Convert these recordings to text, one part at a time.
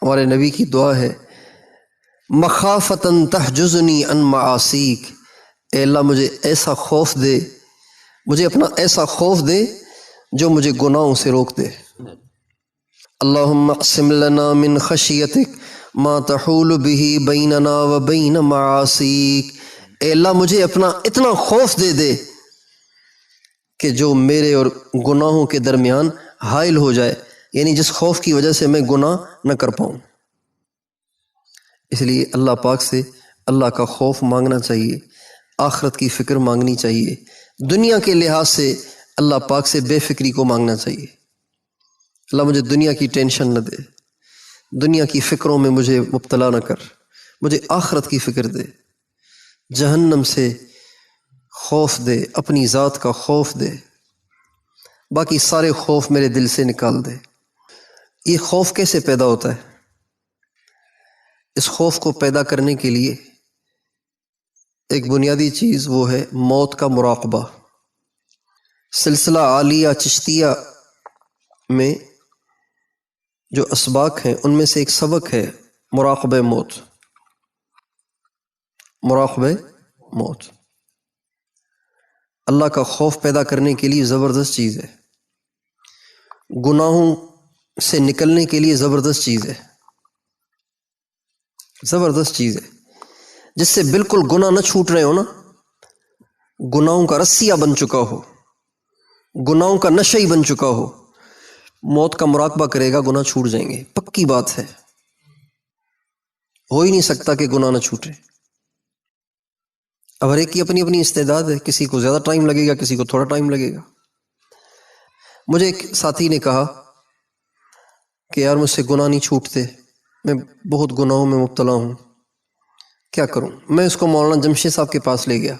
ہمارے نبی کی دعا ہے مخافتن تحجزنی عن معاصیک، اے اللہ مجھے ایسا خوف دے، مجھے اپنا ایسا خوف دے جو مجھے گناہوں سے روک دے۔ اللہم اقسم لنا من خشیتک ما تحول به بیننا و بین معاصیک، اے اللہ مجھے اپنا اتنا خوف دے دے کہ جو میرے اور گناہوں کے درمیان حائل ہو جائے، یعنی جس خوف کی وجہ سے میں گناہ نہ کر پاؤں۔ اس لیے اللہ پاک سے اللہ کا خوف مانگنا چاہیے، آخرت کی فکر مانگنی چاہیے، دنیا کے لحاظ سے اللہ پاک سے بے فکری کو مانگنا چاہیے۔ اللہ مجھے دنیا کی ٹینشن نہ دے، دنیا کی فکروں میں مجھے مبتلا نہ کر، مجھے آخرت کی فکر دے، جہنم سے خوف دے، اپنی ذات کا خوف دے، باقی سارے خوف میرے دل سے نکال دے۔ یہ خوف کیسے پیدا ہوتا ہے؟ اس خوف کو پیدا کرنے کے لیے ایک بنیادی چیز وہ ہے موت کا مراقبہ۔ سلسلہ عالیہ چشتیہ میں جو اسباق ہیں ان میں سے ایک سبق ہے مراقبہ موت۔ مراقبہ موت اللہ کا خوف پیدا کرنے کے لیے زبردست چیز ہے، گناہوں سے نکلنے کے لیے زبردست چیز ہے، زبردست چیز ہے، جس سے بالکل گناہ نہ چھوٹ رہے ہو نا، گناہوں کا رسیہ بن چکا ہو، گناہوں کا نشئی بن چکا ہو، موت کا مراقبہ کرے گا گناہ چھوٹ جائیں گے، پکی بات ہے، ہو ہی نہیں سکتا کہ گناہ نہ چھوٹے۔ اب ہر ایک کی اپنی اپنی استعداد ہے، کسی کو زیادہ ٹائم لگے گا، کسی کو تھوڑا ٹائم لگے گا۔ مجھے ایک ساتھی نے کہا کہ یار مجھ سے گناہ نہیں چھوٹتے، میں بہت گناہوں میں مبتلا ہوں، کیا کروں؟ میں اس کو مولانا جمشید صاحب کے پاس لے گیا،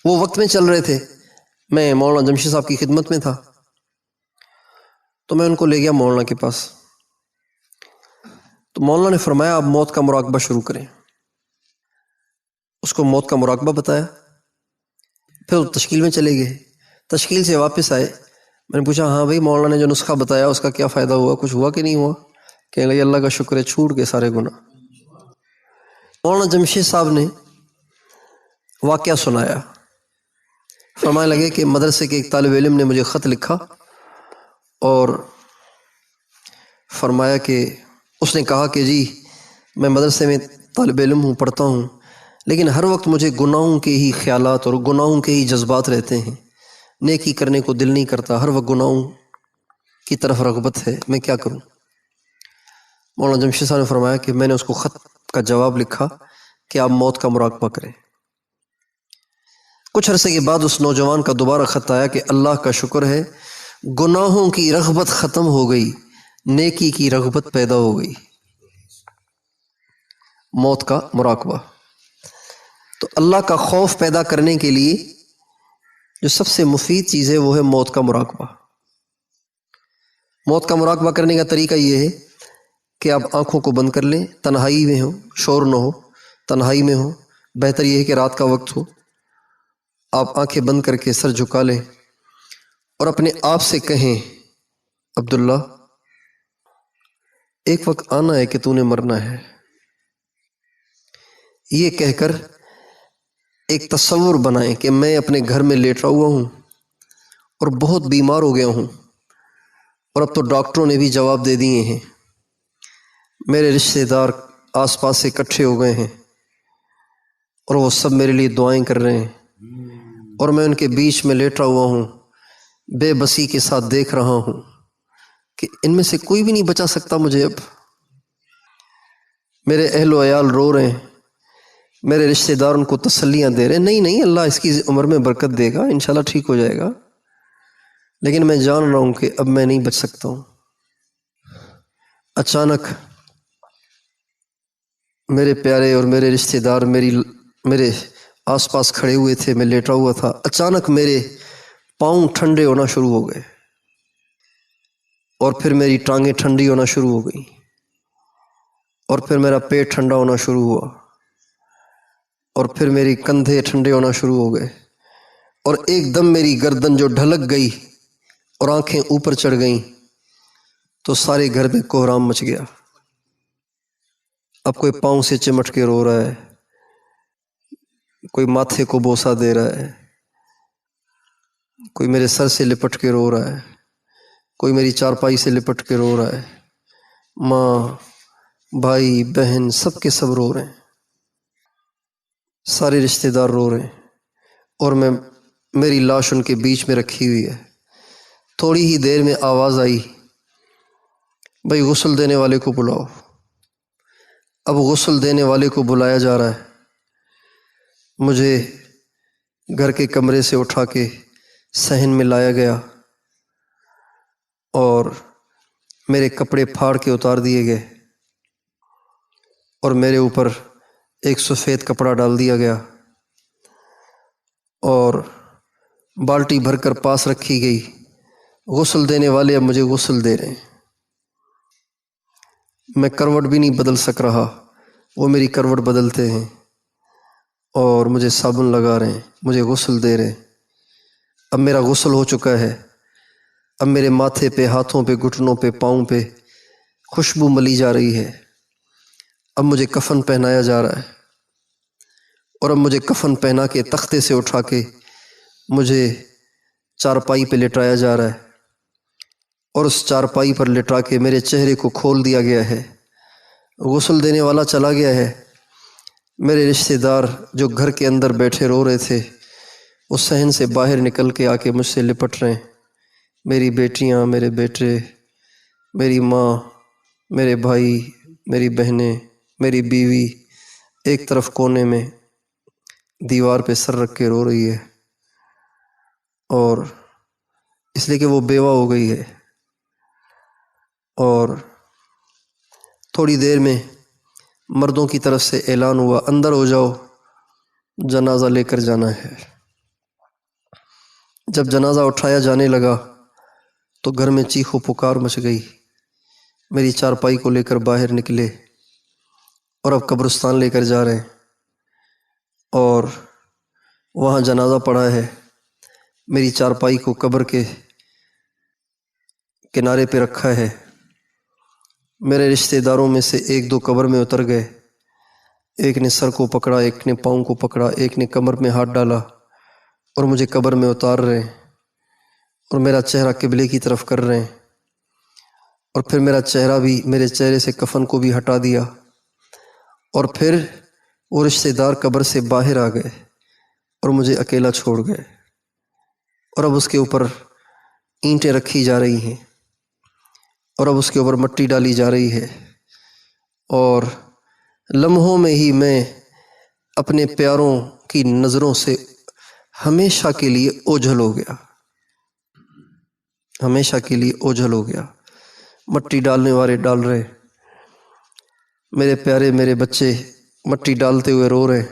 وہ وقت میں چل رہے تھے، میں مولانا جمشید صاحب کی خدمت میں تھا، تو میں ان کو لے گیا مولانا کے پاس۔ تو مولانا نے فرمایا آپ موت کا مراقبہ شروع کریں۔ اس کو موت کا مراقبہ بتایا، پھر وہ تشکیل میں چلے گئے، تشکیل سے واپس آئے، میں نے پوچھا ہاں بھائی مولانا نے جو نسخہ بتایا اس کا کیا فائدہ ہوا، کچھ ہوا کہ نہیں ہوا؟ کہنے لگے اللہ کا شکر ہے چھوٹ گئے سارے گناہ۔ مولانا جمشید صاحب نے واقعہ سنایا، فرمانے لگے کہ مدرسے کے ایک طالب علم نے مجھے خط لکھا اور فرمایا کہ اس نے کہا کہ جی میں مدرسے میں طالب علم ہوں، پڑھتا ہوں، لیکن ہر وقت مجھے گناہوں کے ہی خیالات اور گناہوں کے ہی جذبات رہتے ہیں، نیکی کرنے کو دل نہیں کرتا، ہر وقت گناہوں کی طرف رغبت ہے، میں کیا کروں؟ مولانا جمشید صاحب نے فرمایا کہ میں نے اس کو خط کا جواب لکھا کہ آپ موت کا مراقبہ کریں۔ کچھ عرصے کے بعد اس نوجوان کا دوبارہ خط آیا کہ اللہ کا شکر ہے گناہوں کی رغبت ختم ہو گئی، نیکی کی رغبت پیدا ہو گئی۔ موت کا مراقبہ۔ تو اللہ کا خوف پیدا کرنے کے لیے جو سب سے مفید چیز ہے وہ ہے موت کا مراقبہ۔ موت کا مراقبہ کرنے کا طریقہ یہ ہے کہ آپ آنکھوں کو بند کر لیں، تنہائی میں ہو، شور نہ ہو، تنہائی میں ہو، بہتر یہ ہے کہ رات کا وقت ہو، آپ آنکھیں بند کر کے سر جھکا لیں اور اپنے آپ سے کہیں عبداللہ ایک وقت آنا ہے کہ تو نے مرنا ہے، یہ کہہ کر ایک تصور بنائیں کہ میں اپنے گھر میں لیٹا ہوا ہوں اور بہت بیمار ہو گیا ہوں، اور اب تو ڈاکٹروں نے بھی جواب دے دیے ہیں، میرے رشتہ دار آس پاس سے اکٹھے ہو گئے ہیں اور وہ سب میرے لیے دعائیں کر رہے ہیں، اور میں ان کے بیچ میں لیٹا ہوا ہوں، بے بسی کے ساتھ دیکھ رہا ہوں کہ ان میں سے کوئی بھی نہیں بچا سکتا مجھے اب، میرے اہل و عیال رو رہے ہیں، میرے رشتہ دار ان کو تسلیاں دے رہے ہیں، نہیں اللہ اس کی عمر میں برکت دے گا، انشاءاللہ ٹھیک ہو جائے گا، لیکن میں جان رہا ہوں کہ اب میں نہیں بچ سکتا ہوں۔ اچانک میرے پیارے اور میرے رشتہ دار میرے آس پاس کھڑے ہوئے تھے، میں لیٹا ہوا تھا، اچانک میرے پاؤں ٹھنڈے ہونا شروع ہو گئے اور پھر میری ٹانگیں ٹھنڈی ہونا شروع ہو گئیں اور پھر میرا پیٹ ٹھنڈا ہونا شروع ہوا اور پھر میری کندھے ٹھنڈے ہونا شروع ہو گئے اور ایک دم میری گردن جو ڈھلک گئی اور آنکھیں اوپر چڑھ گئیں تو سارے گھر میں کوہرام مچ گیا۔ اب کوئی پاؤں سے چمٹ کے رو رہا ہے، کوئی ماتھے کو بوسہ دے رہا ہے، کوئی میرے سر سے لپٹ کے رو رہا ہے، کوئی میری چارپائی سے لپٹ کے رو رہا ہے۔ ماں، بھائی، بہن، سب کے سب رو رہے ہیں، سارے رشتہ دار رو رہے ہیں، اور میری لاش ان کے بیچ میں رکھی ہوئی ہے۔ تھوڑی ہی دیر میں آواز آئی، بھائی غسل دینے والے کو بلاؤ۔ اب غسل دینے والے کو بلایا جا رہا ہے۔ مجھے گھر کے کمرے سے اٹھا کے صحن میں لایا گیا اور میرے کپڑے پھاڑ کے اتار دیے گئے اور میرے اوپر ایک سفید کپڑا ڈال دیا گیا اور بالٹی بھر کر پاس رکھی گئی۔ غسل دینے والے اب مجھے غسل دے رہے ہیں۔ میں کروٹ بھی نہیں بدل سک رہا، وہ میری کروٹ بدلتے ہیں اور مجھے صابن لگا رہے ہیں، مجھے غسل دے رہے ہیں۔ اب میرا غسل ہو چکا ہے۔ اب میرے ماتھے پہ، ہاتھوں پہ، گھٹنوں پہ، پاؤں پہ خوشبو ملی جا رہی ہے۔ اب مجھے کفن پہنایا جا رہا ہے اور اب مجھے کفن پہنا کے تختے سے اٹھا کے مجھے چارپائی پہ لٹایا جا رہا ہے اور اس چارپائی پر لٹا کے میرے چہرے کو کھول دیا گیا ہے۔ غسل دینے والا چلا گیا ہے۔ میرے رشتہ دار جو گھر کے اندر بیٹھے رو رہے تھے، اس صحن سے باہر نکل کے آ کے مجھ سے لپٹ رہے ہیں۔ میری بیٹیاں، میرے بیٹے، میری ماں، میرے بھائی، میری بہنیں، میری بیوی ایک طرف کونے میں دیوار پہ سر رکھ کے رو رہی ہے، اور اس لیے کہ وہ بیوہ ہو گئی ہے۔ اور تھوڑی دیر میں مردوں کی طرف سے اعلان ہوا، اندر ہو جاؤ، جنازہ لے کر جانا ہے۔ جب جنازہ اٹھایا جانے لگا تو گھر میں چیخ و پکار مچ گئی۔ میری چارپائی کو لے کر باہر نکلے اور اب قبرستان لے کر جا رہے ہیں اور وہاں جنازہ پڑا ہے۔ میری چارپائی کو قبر کے کنارے پہ رکھا ہے۔ میرے رشتہ داروں میں سے ایک دو قبر میں اتر گئے، ایک نے سر کو پکڑا، ایک نے پاؤں کو پکڑا، ایک نے کمر میں ہاتھ ڈالا اور مجھے قبر میں اتار رہے ہیں اور میرا چہرہ قبلے کی طرف کر رہے ہیں، اور پھر میرا چہرہ بھی، میرے چہرے سے کفن کو بھی ہٹا دیا، اور پھر وہ رشتہ دار قبر سے باہر آ گئے اور مجھے اکیلا چھوڑ گئے، اور اب اس کے اوپر اینٹیں رکھی جا رہی ہیں اور اب اس کے اوپر مٹی ڈالی جا رہی ہے، اور لمحوں میں ہی میں اپنے پیاروں کی نظروں سے ہمیشہ کے لیے اوجھل ہو گیا، ہمیشہ کے لیے اوجھل ہو گیا۔ مٹی ڈالنے والے ڈال رہے، میرے پیارے، میرے بچے مٹی ڈالتے ہوئے رو رہے،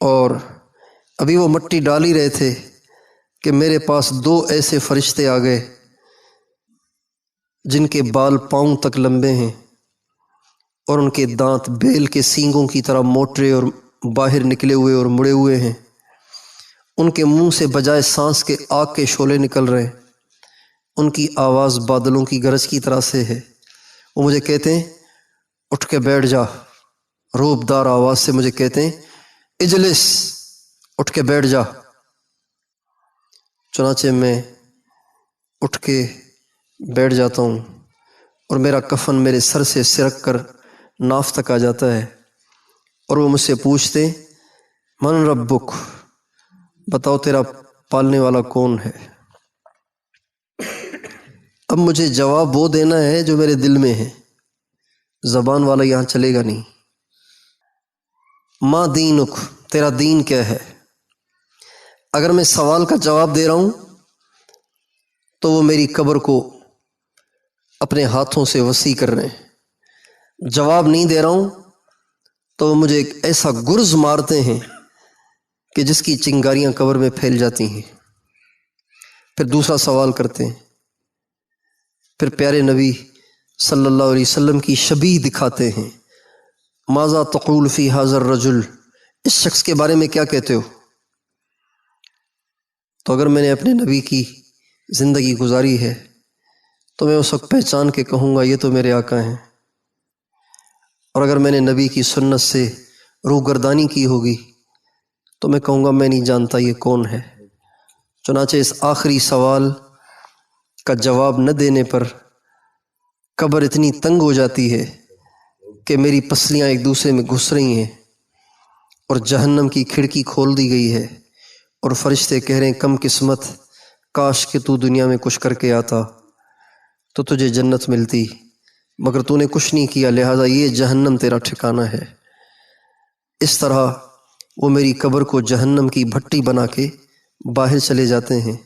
اور ابھی وہ مٹی ڈال ہی رہے تھے کہ میرے پاس دو ایسے فرشتے آ گئے جن کے بال پاؤں تک لمبے ہیں اور ان کے دانت بیل کے سینگوں کی طرح موٹے اور باہر نکلے ہوئے اور مڑے ہوئے ہیں۔ ان کے منہ سے بجائے سانس کے آگ کے شعلے نکل رہے ہیں۔ ان کی آواز بادلوں کی گرج کی طرح سے ہے۔ وہ مجھے کہتے ہیں اٹھ کے بیٹھ جا، روب دار آواز سے مجھے کہتے ہیں اجلس، اٹھ کے بیٹھ جا۔ چنانچہ میں اٹھ کے بیٹھ جاتا ہوں اور میرا کفن میرے سر سے سرک کر ناف تک آ جاتا ہے، اور وہ مجھ سے پوچھتے من ربک، بتاؤ تیرا پالنے والا کون ہے؟ اب مجھے جواب وہ دینا ہے جو میرے دل میں ہے، زبان والا یہاں چلے گا نہیں۔ ما دینک، تیرا دین کیا ہے؟ اگر میں سوال کا جواب دے رہا ہوں تو وہ میری قبر کو اپنے ہاتھوں سے وسیع کر رہے ہیں، جواب نہیں دے رہا ہوں تو وہ مجھے ایک ایسا گرز مارتے ہیں کہ جس کی چنگاریاں قبر میں پھیل جاتی ہیں۔ پھر دوسرا سوال کرتے ہیں، پھر پیارے نبی صلی اللہ علیہ وسلم کی شبیہ دکھاتے ہیں، ماذا تقول فی ھذا الرجل، اس شخص کے بارے میں کیا کہتے ہو؟ تو اگر میں نے اپنے نبی کی زندگی گزاری ہے تو میں اس وقت پہچان کے کہوں گا یہ تو میرے آقا ہیں، اور اگر میں نے نبی کی سنت سے روگردانی کی ہوگی تو میں کہوں گا میں نہیں جانتا یہ کون ہے۔ چنانچہ اس آخری سوال کا جواب نہ دینے پر قبر اتنی تنگ ہو جاتی ہے کہ میری پسلیاں ایک دوسرے میں گھس رہی ہیں اور جہنم کی کھڑکی کھول دی گئی ہے، اور فرشتے کہہ رہے ہیں کم قسمت، کاش کہ تو دنیا میں کچھ کر کے آتا تو تجھے جنت ملتی، مگر تو نے کچھ نہیں کیا، لہٰذا یہ جہنم تیرا ٹھکانہ ہے۔ اس طرح وہ میری قبر کو جہنم کی بھٹی بنا کے باہر چلے جاتے ہیں۔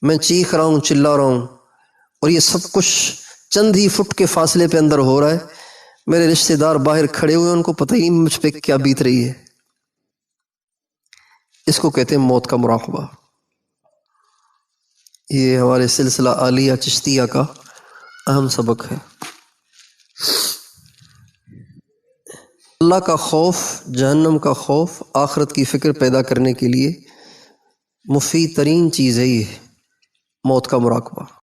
میں چیخ رہا ہوں، چلا رہا ہوں، اور یہ سب کچھ چند ہی فٹ کے فاصلے پہ اندر ہو رہا ہے۔ میرے رشتہ دار باہر کھڑے ہوئے، ان کو پتہ ہی نہیں مجھ پہ کیا بیت رہی ہے۔ اس کو کہتے ہیں موت کا مراقبہ۔ یہ ہمارے سلسلہ عالیہ چشتیہ کا اہم سبق ہے۔ اللہ کا خوف، جہنم کا خوف، آخرت کی فکر پیدا کرنے کے لیے مفید ترین چیز ہے یہ موت کا مراقبہ۔